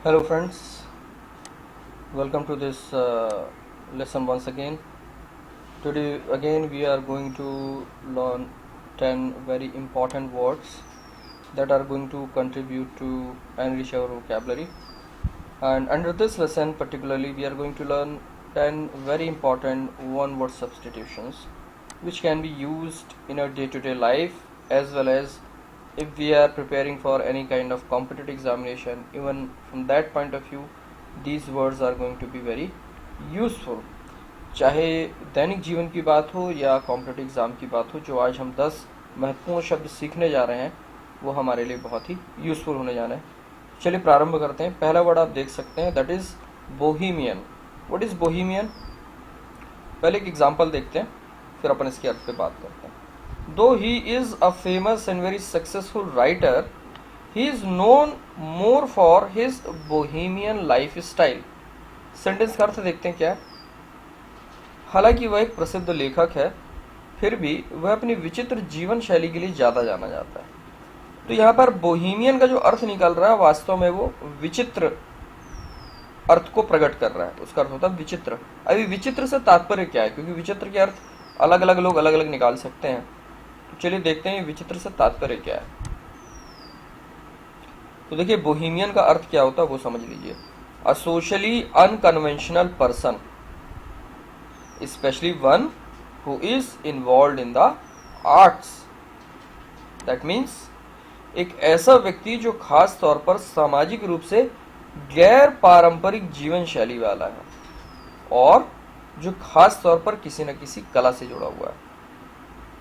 Hello friends, welcome to this lesson once again. Today again we are going to learn 10 very important words that are going to contribute to enrich our vocabulary. And under this lesson particularly we are going to learn 10 very important one word substitutions which can be used in our day-to-day life as well as if we are preparing for any kind of competitive examination. Even from that point of view these words are going to be very useful, चाहे दैनिक जीवन की बात हो या competitive exam की बात हो। जो आज हम 10 महत्वपूर्ण शब्द सीखने जा रहे हैं वो हमारे लिए बहुत ही यूज़फुल होने जाना है। चलिए प्रारंभ करते हैं। पहला वर्ड आप देख सकते हैं, that is bohemian. What is bohemian? पहले एक एग्जांपल देखते हैं फिर अपन इसके अर्थ पे बात करते हैं। दो he is a famous and very successful writer, he is known more for his bohemian life style. Sentence का अर्थ देखते हैं क्या है। हालांकि वह एक प्रसिद्ध लेखक है फिर भी वह अपनी विचित्र जीवन शैली के लिए ज़्यादा जाना जाता है। तो यहाँ पर बोहीमियन का जो अर्थ निकल रहा है वास्तव में वो विचित्र अर्थ को प्रकट कर रहा है। उसका अर्थ होता है विचित्र। अभी विचित्र से तात्पर्य क्या है, क्योंकि विचित्र के अर्थ अलग अलग लोग अलग अलग निकाल सकते हैं। तो चलिए देखते हैं विचित्र से तात्पर्य क्या है। तो देखिए बोहीमियन का अर्थ क्या होता है वो समझ लीजिए। अ socially unconventional person, especially one who is involved in the arts. That means एक ऐसा व्यक्ति जो खास तौर पर सामाजिक रूप से गैर पारंपरिक जीवन शैली वाला है और जो खास तौर पर किसी न किसी कला से जुड़ा हुआ है।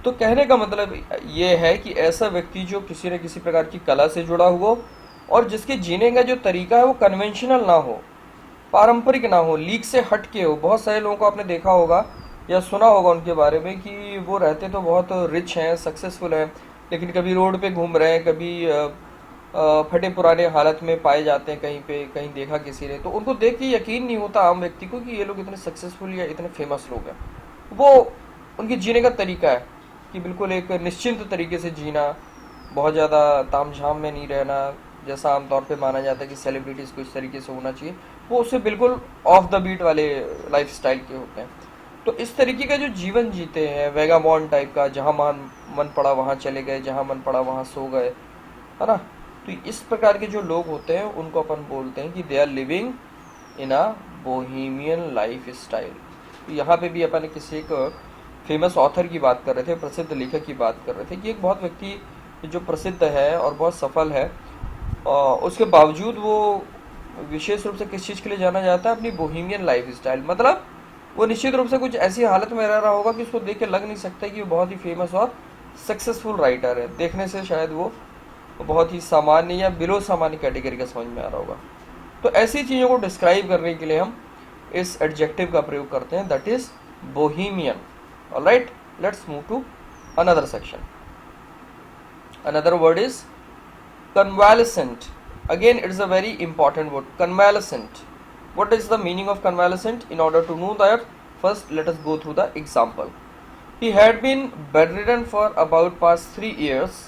तो कहने का मतलब ये है कि ऐसा व्यक्ति जो किसी न किसी प्रकार की कला से जुड़ा हुआ और जिसके जीने का जो तरीका है वो कन्वेंशनल ना हो, पारंपरिक ना हो, लीक से हट के हो। बहुत सारे लोगों को आपने देखा होगा या सुना होगा उनके बारे में कि वो रहते तो बहुत रिच हैं, सक्सेसफुल हैं, लेकिन कभी रोड पे घूम रहे हैं, कभी फटे पुराने हालत में पाए जाते हैं कहीं पे, कहीं देखा किसी ने तो उनको देख के यकीन नहीं होता आम व्यक्ति को कि ये लोग इतने सक्सेसफुल या इतने फेमस लोग हैं। वो उनके जीने का तरीका है कि बिल्कुल एक निश्चिंत तरीके से जीना, बहुत ज़्यादा तामझाम में नहीं रहना, जैसा आमतौर पे माना जाता है कि सेलिब्रिटीज़ को इस तरीके से होना चाहिए, वो उससे बिल्कुल ऑफ द बीट वाले लाइफ स्टाइल के होते हैं। तो इस तरीके का जो जीवन जीते हैं वेगाबॉन्ड टाइप का, जहाँ मन पड़ा वहाँ चले गए, जहाँ मन पड़ा वहाँ सो गए, है ना। तो इस प्रकार के जो लोग होते हैं उनको अपन बोलते हैं कि they are living in a bohemian lifestyle. तो यहाँ पे भी अपन किसी एक फेमस ऑथर की बात कर रहे थे, प्रसिद्ध लेखक की बात कर रहे थे कि एक बहुत व्यक्ति जो प्रसिद्ध है और बहुत सफल है, उसके बावजूद वो विशेष रूप से किस चीज़ के लिए जाना जाता है? अपनी बोहेमियन लाइफ स्टाइल। मतलब वो निश्चित रूप से कुछ ऐसी हालत में रह रहा होगा कि उसको देख के लग नहीं सकता कि वो बहुत ही फेमस और सक्सेसफुल राइटर है। देखने से शायद वो बहुत ही सामान्य या बिलो सामान्य कैटेगरी का समझ में आ रहा होगा। तो ऐसी चीज़ों को डिस्क्राइब करने के लिए हम इस एडजेक्टिव का प्रयोग करते हैं, that is bohemian. Alright, let's move to another section. Another word is convalescent. Again it is a very important word, convalescent. What is the meaning of convalescent? In order to know that, first let us go through the example. He had been bedridden for about past 3 years,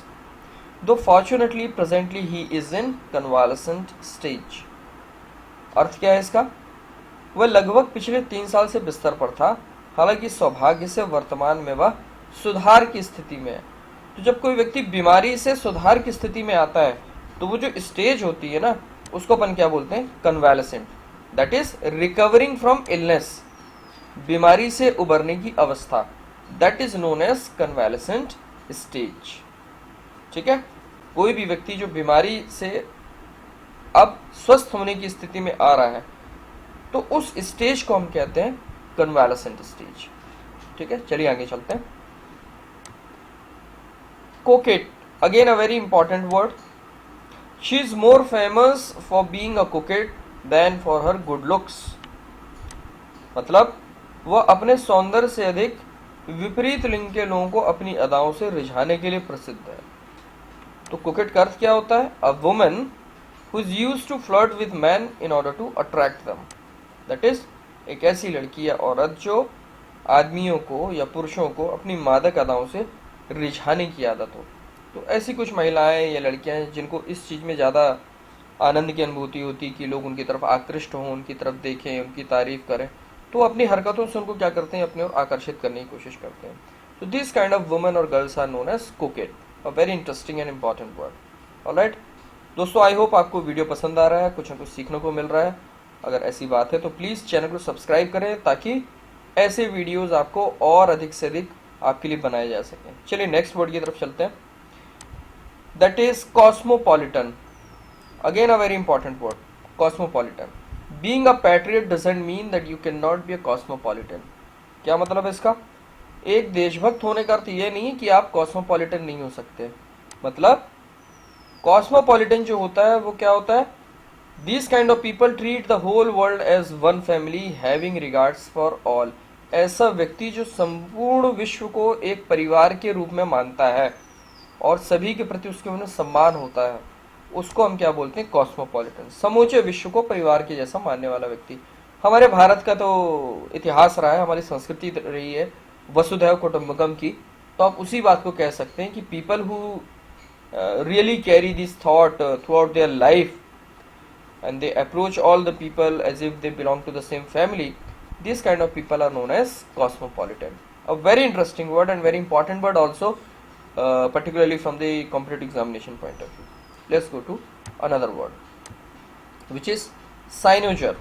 though fortunately presently he is in convalescent stage. अर्थ क्या है इसका? वह लगभग पिछले 3 साल से बिस्तर पर था, हालांकि सौभाग्य से वर्तमान में वह सुधार की स्थिति में है। तो जब कोई व्यक्ति बीमारी से सुधार की स्थिति में आता है तो वो जो स्टेज होती है ना उसको अपन क्या बोलते हैं? Convalescent. That is recovering from illness, बीमारी से उबरने की अवस्था, that is known as convalescent stage. ठीक है, कोई भी व्यक्ति जो बीमारी से अब स्वस्थ होने की स्थिति में आ रहा है तो उस स्टेज को हम कहते हैं कन्वालेसेंट स्टेज। ठीक है, चलिए आगे चलते हैं। Coquette, again a very important word. She is more famous for being a coquette than for her good looks. मतलब वह अपने सौंदर्य से अधिक विपरीत लिंग के लोगों को अपनी अदाओं से रिझाने के लिए प्रसिद्ध है। तो कोकेट का अर्थ क्या होता है? A woman who is used to flirt with man in order to attract them. That is एक ऐसी लड़की या औरत जो आदमियों को या पुरुषों को अपनी मादक अदाओं से रिझाने की आदत हो। तो ऐसी कुछ महिलाएं या लड़कियां हैं जिनको इस चीज़ में ज़्यादा आनंद की अनुभूति होती है कि लोग उनकी तरफ आकृष्ट हों, उनकी तरफ देखें, उनकी तारीफ करें, तो अपनी हरकतों से उनको क्या करते हैं, अपनी ओर आकर्षित करने की कोशिश करते हैं। तो दिस काइंड ऑफ वुमेन और girls are known as coquette, a very interesting and important word. Alright दोस्तों, आई होप आपको वीडियो पसंद आ रहा है, कुछ ना कुछ सीखने को मिल रहा है। अगर ऐसी बात है तो प्लीज़ चैनल को सब्सक्राइब करें ताकि ऐसे वीडियोस आपको और अधिक से अधिक आपके लिए बनाए जा सकें। चलिए नेक्स्ट वर्ड की तरफ चलते हैं, that is cosmopolitan. Again a very important word, cosmopolitan. Being a patriot doesn't mean that you can not be a cosmopolitan. क्या मतलब है इसका? एक देशभक्त होने का अर्थ ये नहीं है कि आप कॉस्मोपॉलिटन नहीं हो सकते। मतलब कॉस्मोपॉलिटन जो होता है वो क्या होता है? These kind of people treat the whole world as one family having regards for all। ऐसा व्यक्ति जो संपूर्ण विश्व को एक परिवार के रूप में मानता है और सभी के प्रति उसके उन्हें सम्मान होता है, उसको हम क्या बोलते हैं? कॉस्मोपॉलिटन। समूचे विश्व को परिवार के जैसा मानने वाला व्यक्ति। हमारे भारत का तो इतिहास रहा है, हमारी संस्कृति रही है वसुधैव कुटुंबकम की, तो आप उसी बात को कह सकते हैं कि people who really carry this thought through out their life and they approach all the people as if they belong to the same family, these kind of people are known as cosmopolitan. A very interesting word and very important word also, particularly from the competitive examination point of view. Let's go to another word which is cynosure।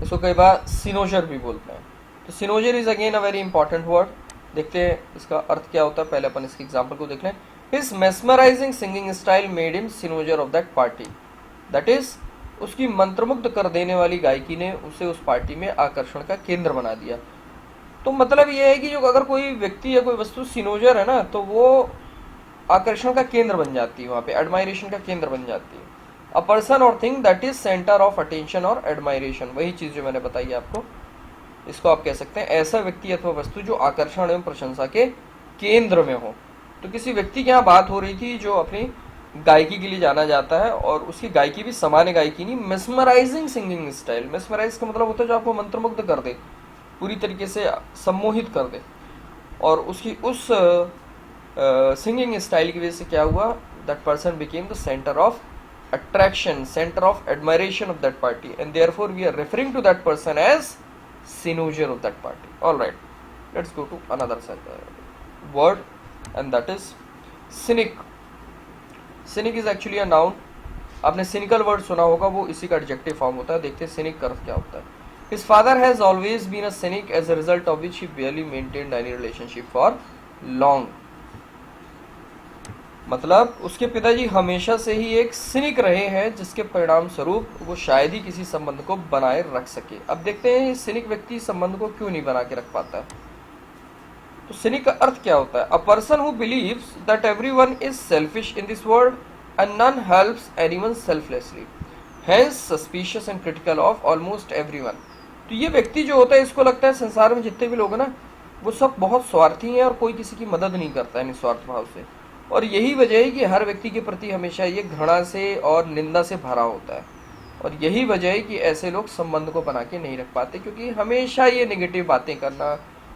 इसको कई बार सिनोजर भी बोलते हैं। तो cynosure is again a very important word. देखते हैं इसका अर्थ क्या होता है, पहले अपन इसके एग्जाम्पल को देख लें। His mesmerising singing style made him cynosure of that party. That is उसकी मंत्रमुग्ध कर देने वाली गायकी ने उसे उस पार्टी में आकर्षण का केंद्र बना दिया। तो मतलब ये है कि जो अगर कोई व्यक्ति या कोई वस्तु सिनोजर है ना, तो वो आकर्षण का केंद्र बन जाती है, वहाँ पे एडमायरेशन का केंद्र बन जाती है। अ पर्सन और thing that is centre of attention और एडमायरेशन, वही चीज़ जो मैंने बताई आपको, इसको आप कह सकते हैं ऐसा व्यक्ति अथवा वस्तु जो आकर्षण एवं प्रशंसा के केंद्र में हो। तो किसी व्यक्ति की यहाँ बात हो रही थी जो अपनी गायकी के लिए जाना जाता है, और उसकी गायकी भी सामान्य गायकी नहीं, मेस्मराइजिंग सिंगिंग स्टाइल। मेस्मराइज का मतलब होता है जो आपको मंत्रमुग्ध कर दे, पूरी तरीके से सम्मोहित कर दे। और उसकी उस सिंगिंग स्टाइल की वजह से क्या हुआ? That person became the centre of attraction, center of admiration of that party, and therefore we are referring to that person as cynosure of that party. All right, let's go to another word, and that is cynic. Cynic is actually a noun। आपने cynical word सुना होगा, वो इसी का adjective form होता है। देखते हैं cynic का अर्थ क्या होता है। His father has always been a cynic, as a result of which he barely maintained any relationship for long। मतलब उसके पिताजी हमेशा से ही एक सिनिक रहे हैं, जिसके परिणाम स्वरूप वो शायद ही किसी संबंध को बनाए रख सके। अब देखते हैं सिनिक व्यक्ति संबंध को क्यों नहीं बना के रख पाता है। तो सिनिक का अर्थ क्या होता है? A person who believes that everyone is selfish in this world and none helps anyone selflessly, hence suspicious and critical of almost everyone. तो ये व्यक्ति जो होता है, इसको लगता है संसार में जितने भी लोग हैं ना, वो सब बहुत स्वार्थी हैं और कोई किसी की मदद नहीं करता है निस्वार्थ भाव से। और यही वजह है कि हर व्यक्ति के प्रति हमेशा ये घृणा से और निंदा से भरा होता है। और यही वजह है कि ऐसे लोग संबंध को बना के नहीं रख पाते, क्योंकि हमेशा ये नेगेटिव बातें करना,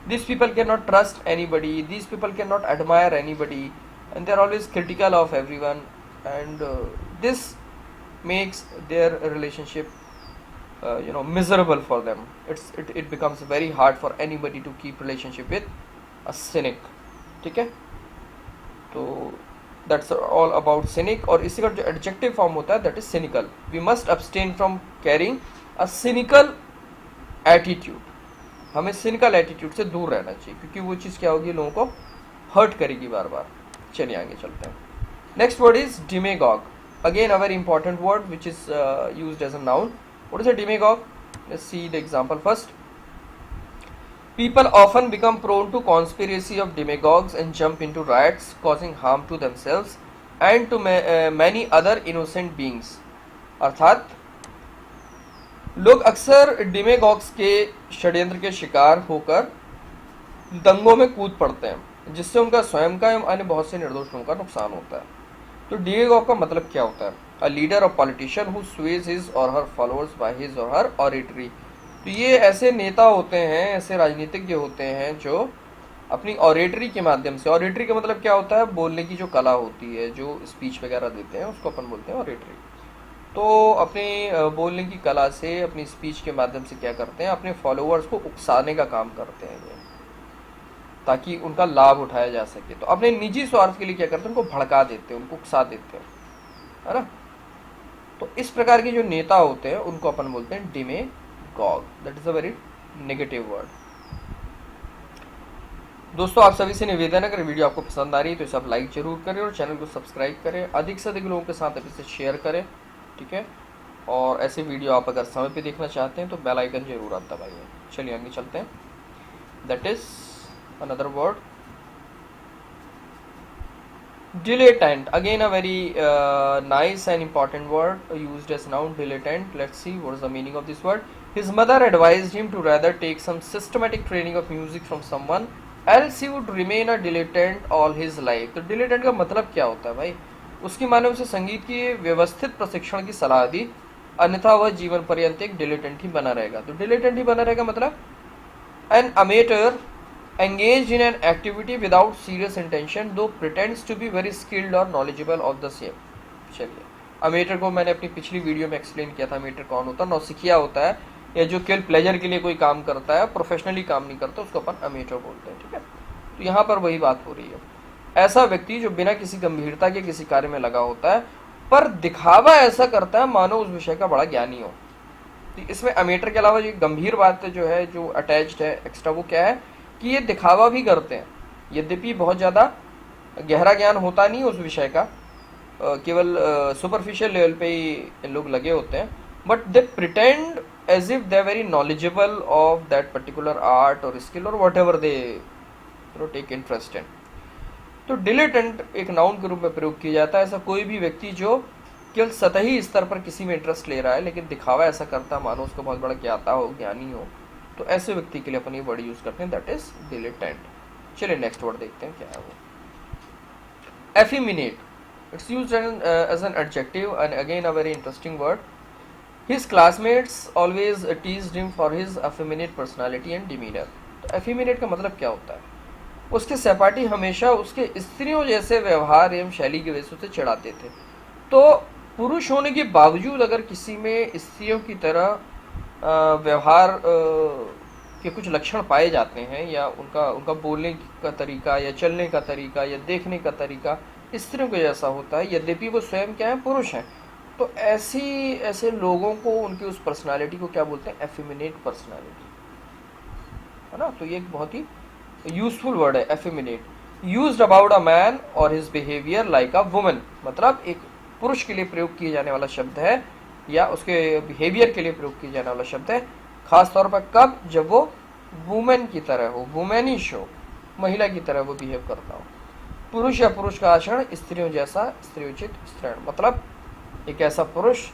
this people can not trust anybody, this people can not admire anybody, and they are always critical of everyone, and this makes their relationship miserable for them. It becomes very hard for anybody to keep relationship with a cynic। ठीक है, तो that's all about scenic. और इसी का जो adjective form होता है that is cynical. We must abstain from carrying a cynical attitude. हमें सिनिकल एटीट्यूड से दूर रहना चाहिए, क्योंकि वो चीज़ क्या होगी, लोगों को हर्ट करेगी बार बार। चलिए आगे चलते हैं। Next word is demagogue. Again a very important word which is used as a noun. What is a demagogue? Let's see the example first. People often become prone to conspiracy of demagogues and jump into riots, causing harm to themselves and to many other innocent beings। अर्थात लोग अक्सर डिमेगॉग्स के षड्यंत्र के शिकार होकर दंगों में कूद पड़ते हैं, जिससे उनका स्वयं का एवं अन्य बहुत से निर्दोष लोगों का नुकसान होता है। तो डिमेगॉग का मतलब क्या होता है? अ लीडर और पॉलिटिशियन हु स्वेज हिज और हर फॉलोअर्स बाय हिज और हर ऑरेटरी। तो ये ऐसे नेता होते हैं, ऐसे राजनीतिज्ञ होते हैं जो अपनी ऑरेटरी के माध्यम से, ऑरेटरी का मतलब क्या होता है? बोलने की जो कला होती है, जो स्पीच वगैरह देते हैं, उसको अपन बोलते हैं ऑरेटरी। तो अपनी बोलने की कला से, अपनी स्पीच के माध्यम से क्या करते हैं, अपने फॉलोअर्स को उकसाने का काम करते हैं ये, ताकि उनका लाभ उठाया जा सके। तो अपने निजी स्वार्थ के लिए क्या करते हैं, उनको भड़का देते हैं, उनको उकसा देते हैं, है ना। तो इस प्रकार के जो नेता होते हैं उनको अपन बोलते हैं demagogue. That is a very negative word. दोस्तों आप सभी से निवेदन है, अगर वीडियो आपको पसंद आ रही है तो इसे आप लाइक जरूर करें और चैनल को सब्सक्राइब करें, अधिक से अधिक लोगों के साथ आप इसे शेयर करें, ठीक है। और ऐसे वीडियो आप अगर समय पे देखना चाहते हैं तो बेल आइकन जरूर आप दबाइए। चलिए आगे चलते हैं। That is another word dilettante, again a very nice and important word used as noun, dilettante. Let's see what is the meaning of this word. His mother advised him to rather take some systematic training of music from someone else he would remain a dilettante all his life. तो dilettante का मतलब क्या होता है भाई? उसकी माँ ने उसे संगीत की व्यवस्थित प्रशिक्षण की सलाह दी, अन्यथा वह जीवन पर्यंत एक dilettante ही बना रहेगा। तो dilettante ही बना रहेगा मतलब an amateur engaged in an activity without serious intention though pretends to be very skilled or knowledgeable of the same। चलिए, अमेटर को मैंने अपनी पिछली वीडियो में एक्सप्लेन किया था। अमेटर कौन होता है? नौसिखिया होता है, या जो केवल प्लेजर के लिए कोई काम करता है, प्रोफेशनली काम नहीं करता, उसको अपन अमेटर बोलते हैं, ठीक है। तो यहाँ पर वही बात हो रही है, ऐसा व्यक्ति जो बिना किसी गंभीरता के किसी कार्य में लगा होता है पर दिखावा ऐसा करता है मानो उस विषय का बड़ा ज्ञानी हो। तो इसमें अमेटर के अलावा जो गंभीर बात जो है, जो अटैच्ड है एक्स्ट्रा, वो क्या है कि ये दिखावा भी करते हैं, यद्यपि बहुत ज़्यादा गहरा ज्ञान होता नहीं उस विषय का, केवल सुपरफिशियल लेवल पे ही लोग लगे होते हैं, but they pretend as if they very knowledgeable of that particular art और स्किल और whatever they take interest in. तो डिलेटेंट एक नाउन के रूप में प्रयोग किया जाता है, ऐसा कोई भी व्यक्ति जो केवल सतही स्तर पर किसी में इंटरेस्ट ले रहा है लेकिन दिखावा ऐसा करता है मानो उसको बहुत बड़ा ज्ञाता हो, ज्ञानी हो, तो ऐसे व्यक्ति के लिए अपन ये वर्ड यूज करते हैं, दैट इज डिलेटेंट। चलिए नेक्स्ट वर्ड देखते हैं क्या है वो। Effeminate, it's used as an adjective and again a very interesting word. His classmates always teased him for his effeminate personality and demeanour. तो एफिमिनेट का मतलब क्या होता है? उसके सहपाठी हमेशा उसके स्त्रियों जैसे व्यवहार एवं शैली की वजह से उसे चिढ़ाते थे। तो पुरुष होने के बावजूद अगर किसी में स्त्रियों की तरह व्यवहार के कुछ लक्षण पाए जाते हैं, या उनका बोलने का तरीका या चलने का तरीका या देखने का तरीका स्त्रियों के जैसा होता है, यद्यपि वो स्वयं क्या है, पुरुष हैं, तो ऐसे लोगों को, उनकी उस पर्सनालिटी को क्या बोलते हैं? एफिमिनेट पर्सनालिटी, है ना। तो ये एक बहुत ही यूजफुल वर्ड है एफिमिनेट, यूज्ड अबाउट अ मैन और his behaviour like a woman. मतलब एक पुरुष के लिए प्रयोग किए जाने वाला शब्द है, या उसके बिहेवियर के लिए प्रयोग किया जाने वाला शब्द है, खास तौर पर कब? जब वो वुमेन की तरह हो, वुमेनिश हो, महिला की तरह वो बिहेव करता हो। पुरुष या पुरुष का आचरण स्त्रियों जैसा, स्त्रियोचित स्त्रीण, मतलब एक ऐसा पुरुष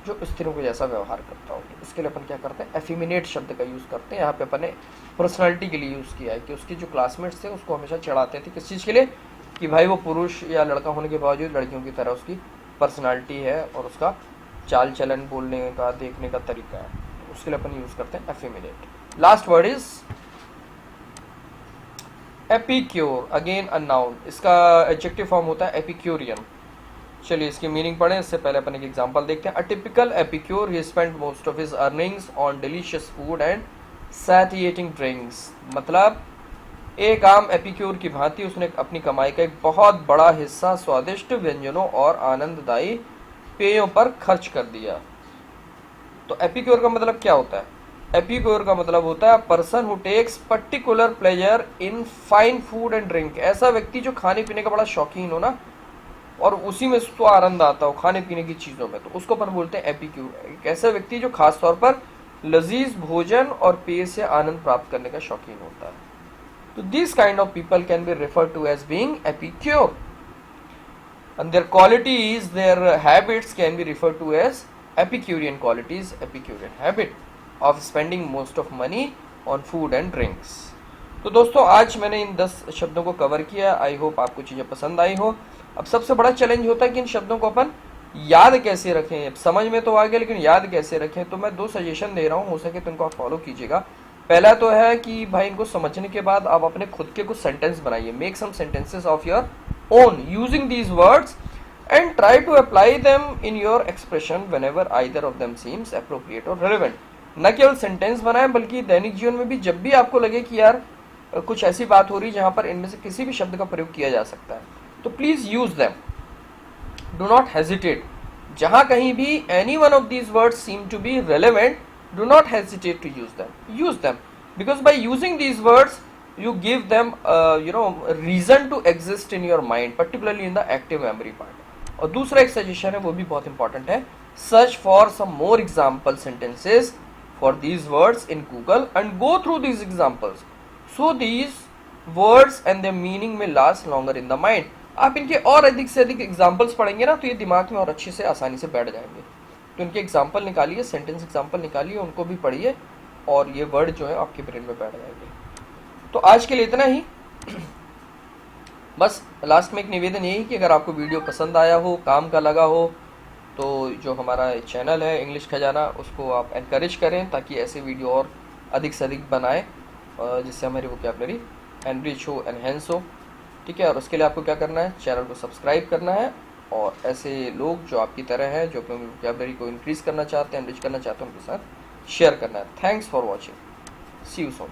जो स्त्रियों को जैसा व्यवहार करता हो। तो इसके लिए अपन क्या करते हैं? एफिमिनेट शब्द का यूज करते हैं। यहाँ पे अपन ने पर्सनालिटी के लिए यूज किया है कि उसके जो क्लासमेट्स थे उसको हमेशा चढ़ाते थे, किस चीज़ के लिए? कि भाई वो पुरुष या लड़का होने के बावजूद लड़कियों की तरह उसकी पर्सनालिटी है और उसका चाल चलन, बोलने का, देखने का तरीका है, तो उसके लिए अपन यूज करते हैं effeminate. Last word is epicure, again a noun, इसका एडजेक्टिव फॉर्म होता है एपिक्यूरियन। चलिए इसकी मीनिंग पढ़ें, इससे पहले अपन एक एग्जांपल देखते हैं। A typical epicure, he spent most of his earnings on delicious food and satiating drinks. मतलब एक आम एपिक्योर की भांति उसने अपनी कमाई का एक बहुत बड़ा हिस्सा स्वादिष्ट व्यंजनों और आनंददायी पेयों पर खर्च कर दिया। तो एपिक्योर का मतलब क्या होता है? एपिक्योर का मतलब होता है person who takes particular pleasure in fine food and drink. ऐसा व्यक्ति जो खाने पीने का बड़ा शौकीन हो ना, और उसी में उसको आनंद आता हो खाने पीने की चीजों में, तो उसको अपन बोलते हैं एपिक्योर। एक ऐसा व्यक्ति जो खास तौर पर लजीज भोजन और पेय से आनंद प्राप्त करने का शौकीन होता है। तो this kind of people can be referred to as being epicure, and their qualities, their habits can be referred to as Epicurean qualities, Epicurean habit of spending most of money on food and drinks। तो दोस्तों आज मैंने इन 10 शब्दों को cover किया, I hope आपको चीज़ें पसंद आई हो। अब सबसे बड़ा चैलेंज होता है कि इन शब्दों को अपन याद कैसे रखें। समझ में तो आ गया, लेकिन याद कैसे रखें? तो मैं 2 सजेशन दे रहा हूँ, हो सके तो इनको आप फॉलो कीजिएगा। पहला तो है कि भाई इनको समझने के बाद आप अपने खुद के कुछ सेंटेंस बनाइए, make some sentences of your own using these words and try to apply them in your expression whenever either of them seems appropriate or relevant. न केवल सेंटेंस बनाएं बल्कि दैनिक जीवन में भी जब भी आपको लगे कि यार कुछ ऐसी बात हो रही है जहां पर इनमें से किसी भी शब्द का प्रयोग किया जा सकता है, तो please use them. Do not hesitate. जहां कहीं भी any one of these words seem to be relevant, do not hesitate to use them. Use them because by using these words you give them reason to exist in your mind, particularly in the active memory part. और दूसरा एक suggestion है, वो भी बहुत important है. Search for some more example sentences for these words in Google and go through these examples so these words and their meaning may last longer in the mind. आप इनके और अधिक से अधिक एग्जाम्पल्स पढ़ेंगे ना तो ये दिमाग में और अच्छे से आसानी से बैठ जाएंगे. तो इनके एग्जाम्पल निकालिए, सेंटेंस एग्जाम्पल निकालिए, उनको भी पढ़िए और ये वर्ड जो है आपके ब्रेन में बैठ जाएंगे. तो आज के लिए इतना ही. बस लास्ट में एक निवेदन यही कि अगर आपको वीडियो पसंद आया हो, काम का लगा हो, तो जो हमारा चैनल है इंग्लिश खजाना, उसको आप एनकरेज करें ताकि ऐसे वीडियो और अधिक से अधिक बनाएं जिससे हमारी वोकैबुलरी एनरिच हो, एनहेंस हो. ठीक है. और उसके लिए आपको क्या करना है, चैनल को सब्सक्राइब करना है और ऐसे लोग जो आपकी तरह हैं, जो अपनी वोकैबुलरी को इंक्रीज करना चाहते हैं, एनरिच करना चाहते हैं, उनके साथ शेयर करना है. Thanks for watching. See you soon.